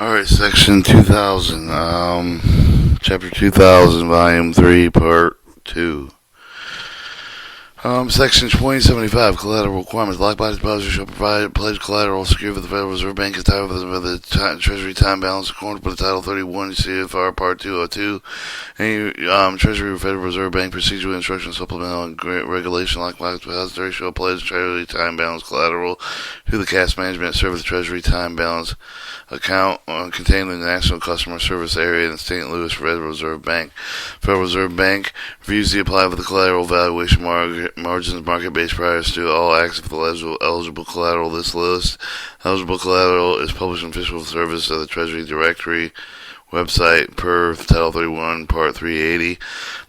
Alright, section 2000, chapter 2000, volume 3, part 2. Section 2075, collateral requirements. Lockbox depositors shall provide pledged collateral secured for the Federal Reserve Bank as titled with the Treasury time balance according to Title 31 CFR Part 202. Any Treasury or Federal Reserve Bank procedural instruction supplemental and regulation Lockbox depository shall pledge Treasury time balance collateral to the cash management service Treasury time balance account contained in the National Customer Service Area in the St. Louis Federal Reserve Bank. Federal Reserve Bank reviews the apply for the collateral valuation margins market-based priors to all acts of the eligible collateral. This list eligible collateral is published in official service of the Treasury Directory website per Title 31, Part 380.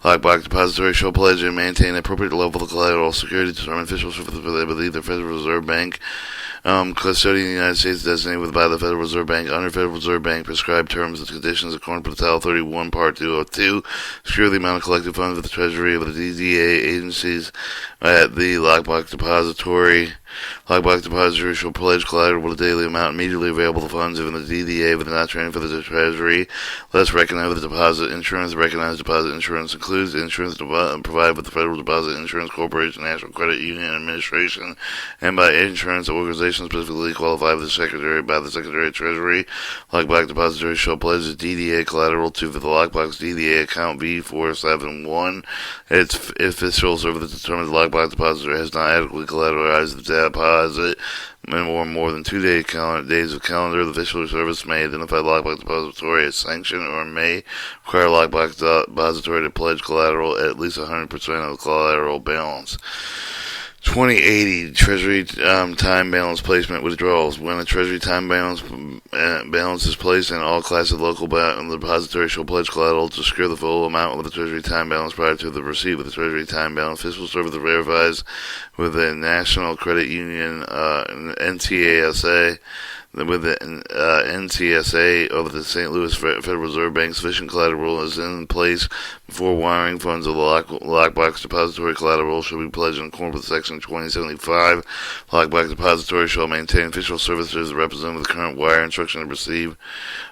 Lockbox depository shall pledge and maintain appropriate level of collateral security determined officials for the Federal Reserve Bank. Custodian in the United States designated by the Federal Reserve Bank under Federal Reserve Bank prescribed terms and conditions according to Title 31, Part 202. Secure the amount of collected funds of the Treasury of the DDA agencies at the Lockbox depository. Lockbox depository shall pledge collateral with a daily amount immediately available to funds if in the DDA but not training for the Treasury. Less recognized with the deposit insurance. Recognized deposit insurance includes insurance provided with the Federal Deposit Insurance Corporation, National Credit Union Administration, and by insurance organizations specifically qualified by the Secretary of Treasury. Lockbox depository shall pledge the DDA collateral to the Lockbox DDA account V471. Its official service determines the Lockbox depository has not adequately collateralized the deposit more than 2 days of calendar. The official service may identify Lockbox depository as sanctioned or may require Lockbox depository to pledge collateral at least 100% of the collateral balance. 2080 Treasury time balance placement withdrawals. When a Treasury time balance is placed in all classes of local the depository shall pledge collateral to secure the full amount of the Treasury time balance prior to the receipt of the Treasury time balance. Fiscal Service verifies with the National Credit Union NTASA with the NTSA of the St. Louis Federal Reserve Bank. Sufficient collateral is in place before wiring funds of the Lockbox depository. Collateral shall be pledged in accordance with Section 2075. Lockbox depository shall maintain official services represented with the current wire instruction to receive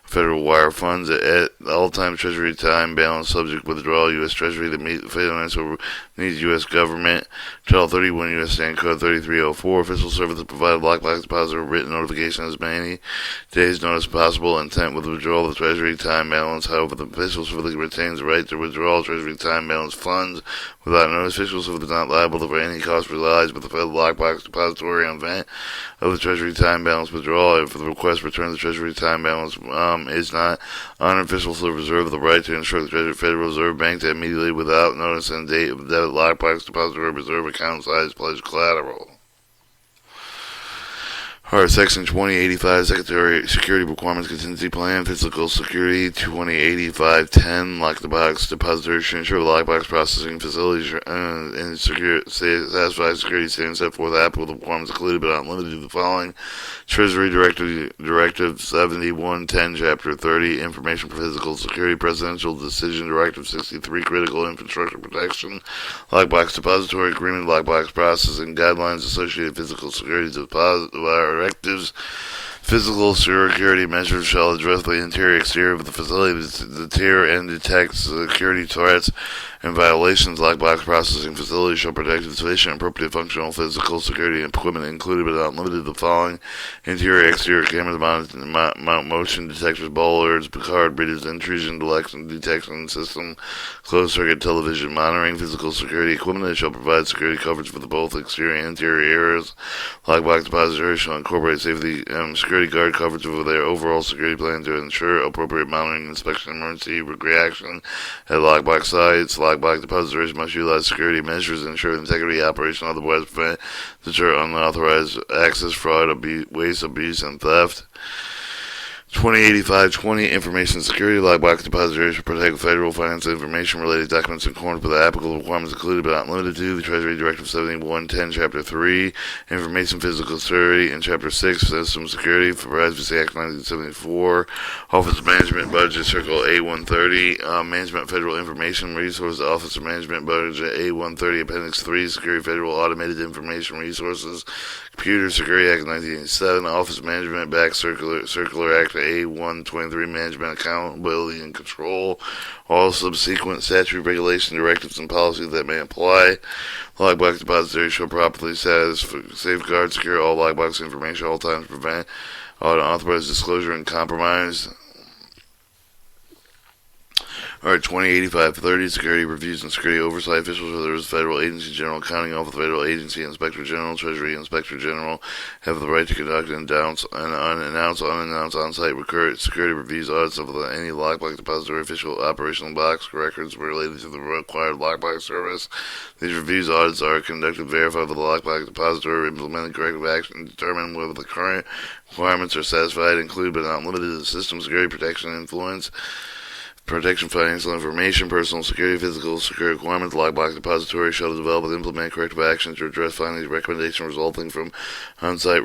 federal wire funds at all times. Treasury time balance subject withdrawal. U.S. Treasury that meet financial needs U.S. government. Title 31 U.S. Stand Code 3304. Official services provided Lockbox depositor written notification as many days notice possible intent with withdrawal of the Treasury time balance. However, the official service retains the right to withdraw Treasury time balance funds without notice. Official service is not liable for any cost realized with the Federal Lockbox depository on event of the Treasury time balance withdrawal. If the request returns the Treasury time balance is not on official reserve the right to instruct the Federal Reserve Bank to immediately without notice and date of the debit Lockbox depository reserve account size pledge collateral. Alright, Section 2085, Security Requirements Contingency Plan, Physical Security, 2085-10, Lockbox Depository should ensure the Lockbox processing facilities and satisfy security standards set forth applicable requirements included but not limited to the following. Treasury Directive 7110, Chapter 30, Information for Physical Security, Presidential Decision Directive 63, Critical Infrastructure Protection, Lockbox Depository Agreement, Lockbox Processing Guidelines, Associated Physical Security Directives. Physical security measures shall address the interior exterior of the facility to deter and detect security threats and violations. Lockbox processing facilities shall protect sufficient and appropriate functional physical security equipment included but not limited to the following: interior exterior cameras, motion detectors, bollards, card readers, intrusion detection system, closed circuit television monitoring. Physical security equipment that shall provide security coverage for both exterior and interior areas. Lockbox depository shall incorporate safety security guard coverage over their overall security plan to ensure appropriate monitoring, inspection, emergency reaction at Lockbox sites. Lockbox depositories must utilize security measures to ensure the integrity, operation, otherwise prevent, deter unauthorized access, fraud, waste, abuse, and theft. 2085-20 Information Security. Lockbox depositories should protect federal financial information related documents in accordance with the applicable requirements included but not limited to the Treasury Directive 7110, Chapter 3, Information Physical Security, and Chapter 6, System Security for Privacy Act 1974, Office Management Budget Circle A130, Management Federal Information Resources, Office of Management Budget A130, Appendix 3, Security Federal Automated Information Resources, Computer Security Act 1987, Office Management Back Circular Act A123 management, accountability, and control. All subsequent statute, regulation, directives, and policies that may apply. Lockbox depository shall properly safeguard, secure all lockbox information at all times, prevent unauthorized disclosure and compromise. Alright, 2085-30, security reviews and security oversight officials, whether it's federal agency, general accounting office, federal agency, inspector general, treasury, inspector general, have the right to conduct and unannounced, on-site security reviews, audits of any lockbox depository official operational box records related to the required lockbox service. These reviews, audits are conducted, verified with the lockbox depository, implemented corrective action, determine whether the current requirements are satisfied, include but not limited to system security, protection, influence, protection, financial information, personal security, physical security requirements. Lockbox depository shall develop and implement corrective actions to address findings, recommendations resulting from on-site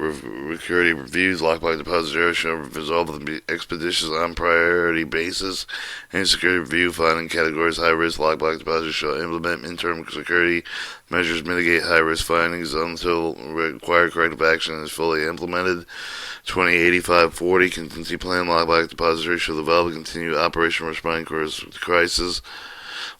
security reviews. Lockbox depository shall resolve them expeditious on priority basis. Any security review finding categories high risk, lockbox depository shall implement interim security measures, mitigate high risk findings until required corrective action is fully implemented. 2085-40 contingency plan. Lockbox depository shall develop and continue operation responding to crisis.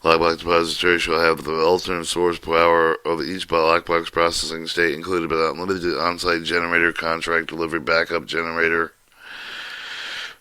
Lockbox depository shall have the alternate source power of each lockbox processing state included but not limited to on-site generator, contract delivery, backup generator.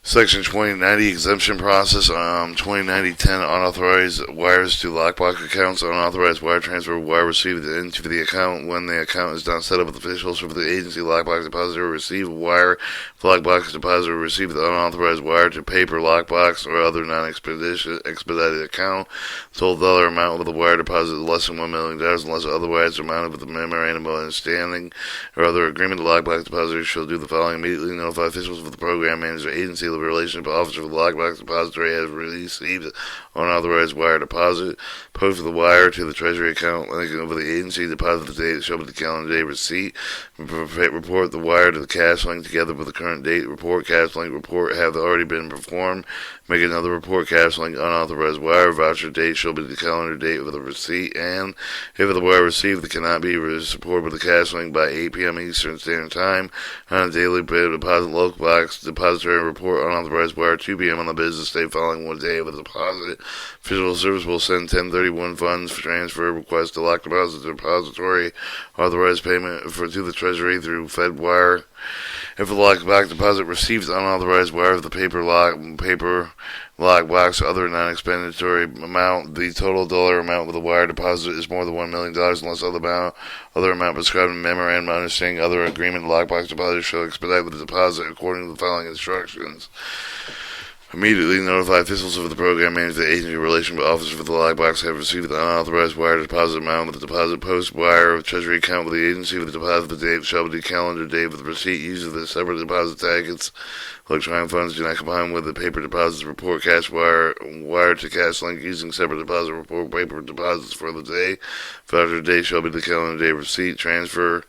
Section 2090 exemption process. 2090-10 unauthorized wires to lockbox accounts. Unauthorized wire transfer wire received into the account when the account is not set up with officials for the agency. Lockbox depository receive wire. Lockbox depository receive the unauthorized wire to paper, lockbox, or other non-expedited account. Total dollar amount of the wire deposit is less than $1 million unless otherwise amounted with the memorandum of understanding or other agreement. The lockbox depository shall do the following: immediately notify officials of the program manager, agency, the relationship officer for the lockbox depository has received unauthorized wire deposit. Post the wire to the treasury account linking over the agency. Deposit the date shall be the calendar day receipt. Report the wire to the cash link together with the current date report. Cash link report have already been performed. Make another report. Cash link unauthorized wire. Voucher date shall be the calendar date of the receipt. And if the wire received that cannot be supported with the cash link by 8 p.m. Eastern Standard Time on a daily deposit, lockbox depository report unauthorized wire 2 p.m. on the business day following one day of the deposit. Official service will send 1031 funds for transfer request to lockbox depository. Authorized payment to the treasury through FedWire. If the lockbox deposit receives unauthorized wire of the paper lockbox or other non-expenditory amount, the total dollar amount of the wire deposit is more than $1 million unless other amount prescribed in memorandum of understanding, other agreement. The lockbox deposit shall expedite the deposit according to the following instructions. Immediately notify officials of the program manager, the agency relation officer for the lockbox have received the unauthorized wire deposit amount of the deposit post wire of treasury account with the agency for the deposit. The date shall be the calendar date of the receipt. Use of the separate deposit tackets. Electronic funds do not combine with the paper deposits. Report cash wire to cash link using separate deposit. Report paper deposits for the day. Voucher date shall be the calendar day of receipt. Transfer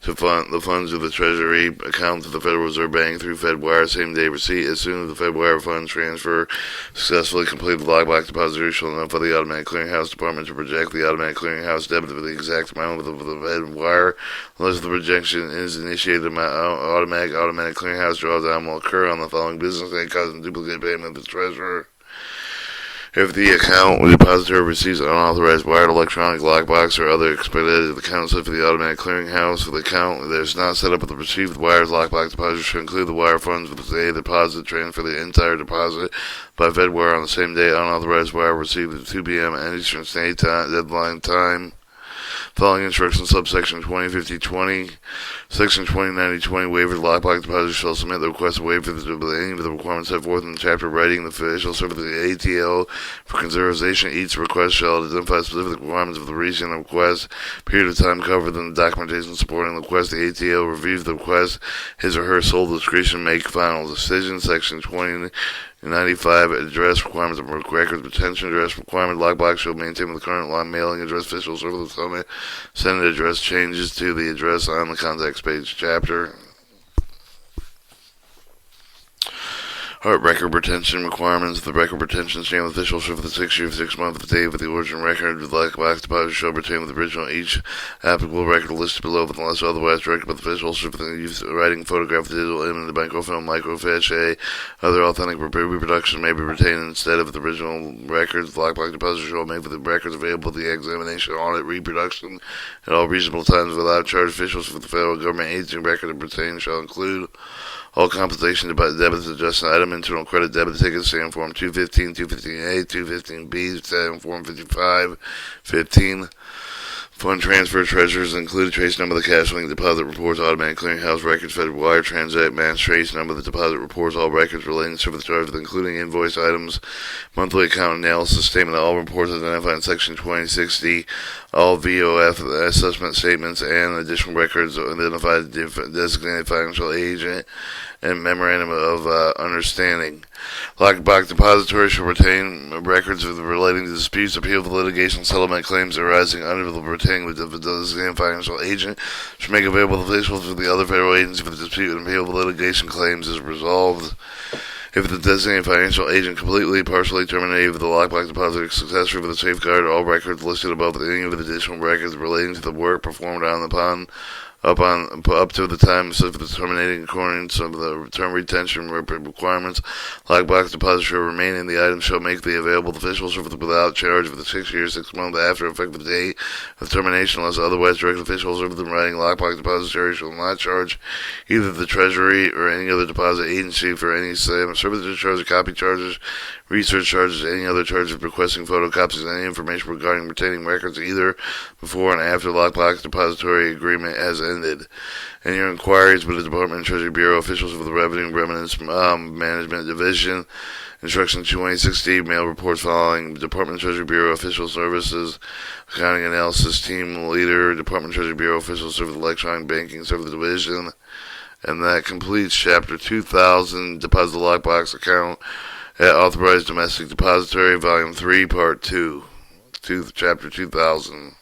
to the funds of the treasury account to the Federal Reserve Bank through FedWire. Same day receipt. As soon as the FedWire funds transfer successfully complete, the lockbox depository shall notify the automatic clearinghouse department to project the automatic clearinghouse debit for the exact amount of the FedWire. Unless the projection is initiated, automatic clearinghouse drawdown will occur on the following business day, causing duplicate payment to the treasurer. If the account or depository receives unauthorized wired electronic lockbox or other expedited account slip for the automatic clearinghouse for the account that is not set up with the received wires, lockbox depository should include the wire funds with the day deposit, transfer the entire deposit by FedWire on the same day. Unauthorized wire received at 2 p.m. Eastern Standard Time, deadline time. Following instructions, subsection 2050-20, section 2090-20, waiver. The lockbox depositor shall submit the request to waiver any of the requirements set forth in the chapter writing. The official serve the ATO for consideration. Each request shall identify specific requirements of the region of the request, period of time covered in the documentation supporting the request. The ATO reviews the request. His or her sole discretion make final decision. Section 2095, address requirements of records retention. Address requirement. Lockbox shall maintain the current line mailing address. Official serve the summit. Send address changes to the address on the contacts page. Chapter. Heart record retention requirements. The record retention stand with officials for the 6 year, 6 month of the date with the origin record. The Lockbox deposit shall retain with the original each applicable record listed below, unless otherwise directed by the officials for the use of writing, photograph, digital image, microfilm, microfiche, other authentic reproduction may be retained instead of the original records. The Lockbox deposit shall make for the records available to the examination, audit, reproduction at all reasonable times without charge. Officials for the federal government agency record of retain shall include all compensation debits adjusted item, internal credit debit tickets, stand form 215, 215A, 215B, stand form 55, 15. Fund transfer treasurers include trace number of the cash link deposit reports, automatic clearinghouse records, federal wire transact, mass trace number of the deposit reports, all records relating to service charges, including invoice items, monthly account analysis statement, all reports identified in section 2060, all VOF assessment statements, and additional records identified designated financial agent and memorandum of understanding. Lockbox depository shall retain records relating to disputes, appeals, litigation, settlement claims arising under the retaining with the designated financial agent. Shall make available to officials of the other federal agency for the dispute and appeal of litigation claims is resolved. If the designated financial agent completely, partially terminated the Lockbox depository successor for the safeguard, all records listed above any of the additional records relating to the work performed up to the time of the terminating accordance of the term retention requirements. Lockbox deposit shall remain in the item shall make the available to officials without charge for the 6 years, 6 months after effective date of termination, unless otherwise directed officials over the writing. Lockbox depository shall not charge either the Treasury or any other deposit agency for any service charges, copy charges, research charges, any other charges, requesting photocopies, and any information regarding retaining records either before and after Lockbox depository agreement has ended. And your inquiries with the Department of Treasury Bureau officials of the Revenue and Remittance Management Division. Instruction 2060, mail reports following Department of Treasury Bureau official services, accounting analysis team leader, Department of Treasury Bureau official service, electronic banking service division. And that completes Chapter 2000, Deposit Lockbox Account at Authorized Domestic Depository, Volume 3, Part 2, Chapter 2000.